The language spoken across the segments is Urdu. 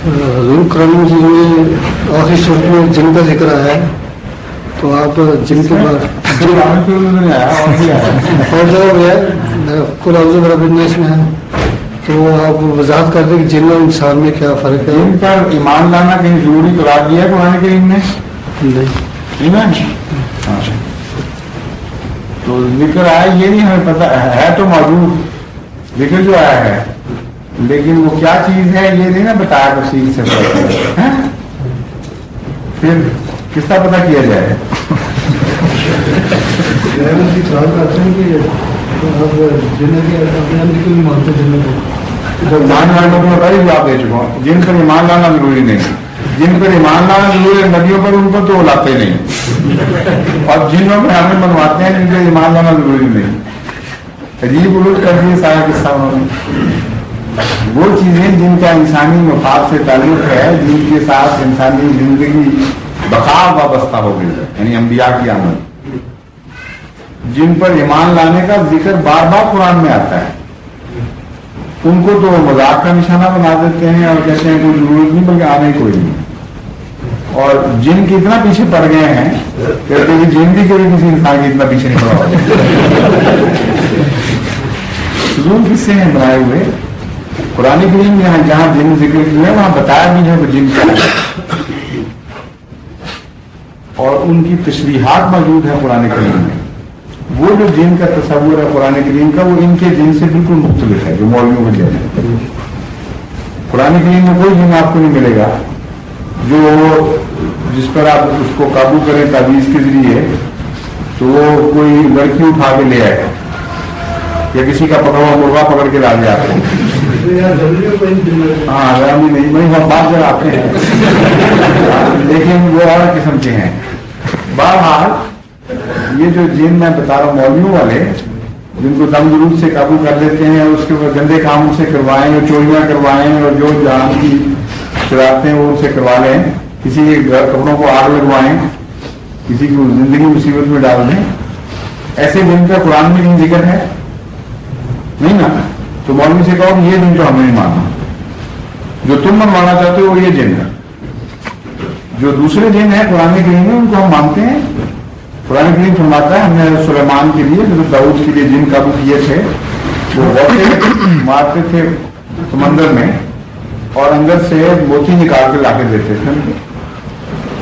حضور قرآن مجید میں آخری صورت میں جن کا ذکر آیا ہے، تو آپ جن کے بعد اور جو ہے کل اعوذ برب الناس میں ہے، تو آپ وضاحت کر دیں کہ جن اور انسان میں کیا فرق ہے؟ ان پر ایمان لانا کہیں ضروری قرار دیا ہے قرآن کریم نے؟ ایمان تو ذکر آیا یہ نہیں ہمیں پتہ ہے، تو موجود ذکر جو آیا ہے، لیکن وہ کیا چیز ہے یہ نہیں نا بتایا تفصیل سے، پھر کس کا پتہ کیا جائے؟ مان والوں کو بڑی جواب دے چکا ہوں، جن پر ایمان لانا ضروری نہیں، جن پر ایمان لانا ضروری ہے نبیوں پر، ان پر تو وہ لاتے نہیں، اور جنوں پہ ہمیں منواتے ہیں جن پر ایمان لانا ضروری نہیں۔ عجیب الٹ کر دیے سارا قصہ انہوں نے۔ وہ چیزیں جن کا انسانی مفاد سے تعلق ہے، جن کے ساتھ انسانی زندگی بقا وابستہ ہو گئی ہے، یعنی انبیاء کی آمد، جن پر ایمان لانے کا ذکر بار بار قرآن میں آتا ہے، ان کو تو مذاق کا نشانہ بنا دیتے ہیں اور کہتے ہیں کوئی ضرورت نہیں، بلکہ آنا ہی کوئی نہیں۔ اور جن کے اتنا پیچھے پڑ گئے ہیں کہتے ہیں کہ جن بھی کبھی کسی انسان کے اتنا پیچھے نہیں پڑا، فضول قصے ہیں بنائے ہوئے۔ قرآن کریم یہاں جہاں جن ذکر کیا ہے وہاں بتایا بھی ہے وہ جن کیا ہے، اور ان کی تشریحات موجود ہے قرآن کریم میں۔ وہ جو جن کا تصور ہے قرآن کریم کا، وہ ان کے جن سے بالکل مختلف ہے جو مولویوں کے جن ہے۔ قرآن کریم میں کوئی جن آپ کو نہیں ملے گا جو جس پر آپ اس کو قابو کریں تعویذ کے ذریعے، تو وہ کوئی لڑکی اٹھا کے لے آئے یا کسی کا پکڑا ہوا مرغا پکڑ کے لا لے آتے ہیں۔ ہاں نہیں، وہی ہم بات جگہ آتے ہیں، لیکن وہ اور قسم کے ہیں۔ بہرحال یہ جو جن میں بتا رہا ہوں مولویوں والے، جن کو دم درود سے قابو کر لیتے ہیں اور اس کے بعد گندے کام ان سے کروائیں اور چوریاں کروائیں اور جو جان کی شرارتیں وہ ان سے کروا لیں، کسی کے کپڑوں کو آگ لگوائیں، کسی کو زندگی مصیبت میں ڈال دیں، ایسے جن کا قرآن میں نہیں ذکر ہے نہیں نا، تو مولوی سے کہو کہ یہ جن تو ہمیں نہیں ماننا، جو تم منوانا چاہتے ہو وہ یہ جن ہے۔ جو دوسرے جن ہیں قرآن کریم میں ان کو ہم مانتے ہیں۔ قرآن کریم فرماتا ہے ہم نے سلیمان کے لیے، حضرت داؤد کے لیے جن قابو کیے تھے، وہ غوطے مارتے تھے سمندر میں اور اندر سے موتی نکال کے لا کے دیتے تھے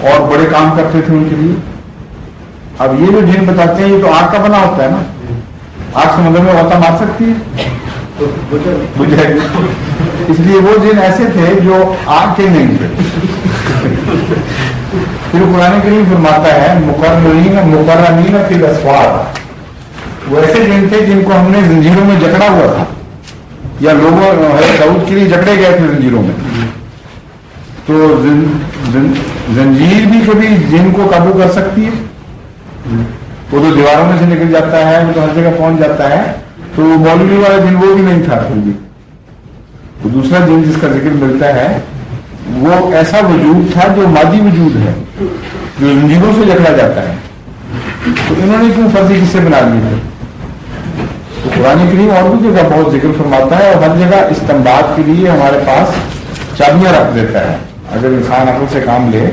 اور بڑے کام کرتے تھے ان کے لیے۔ اب یہ جو جن بتاتے ہیں یہ تو آگ کا بنا ہوتا ہے نا، آگ سمندر میں غوطہ مار سکتی ہے، بجھ جائے گی۔ اس لیے وہ جن ایسے تھے جو آگ کے نہیں تھے۔ پھر قرآن کریم فرماتا ہے مقرنین فی الاسفار، وہ ایسے جن تھے جن کو ہم نے زنجیروں میں جکڑا ہوا تھا، یا لوگوں داؤد کے لیے جکڑے گئے تھے زنجیروں میں۔ تو زنجیر بھی کبھی جن کو قابو کر سکتی ہے، وہ تو دیواروں میں سے نکل جاتا ہے، وہ تو ہر جگہ پہنچ جاتا ہے۔ تو مولوی والا جن وہ بھی نہیں تھا پھر بھی۔ تو دوسرا جن جس کا ذکر ملتا ہے وہ ایسا وجود تھا جو مادی وجود ہے، جو زنجیروں سے جکڑا جاتا ہے۔ تو انہوں نے کیوں فرضی قصے بنا لیے تھے؟ تو قرآن کریم اور بھی جگہ بہت ذکر فرماتا ہے، اور ہر جگہ استنباط کے لیے ہمارے پاس چابیاں رکھ دیتا ہے۔ اگر انسان عقل سے کام لے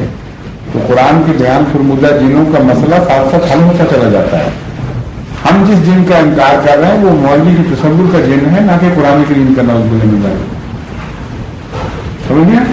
تو قرآن کے بیان فرمودہ جنوں کا مسئلہ ساتھ ساتھ حل ہوتا چلا جاتا ہے۔ ہم جس جن کا انکار کر رہے ہیں وہ مولوی کے تصور کا جن ہے، نہ کہ قرآن کریم کا نعوذ باللہ۔ سمجھ گئے؟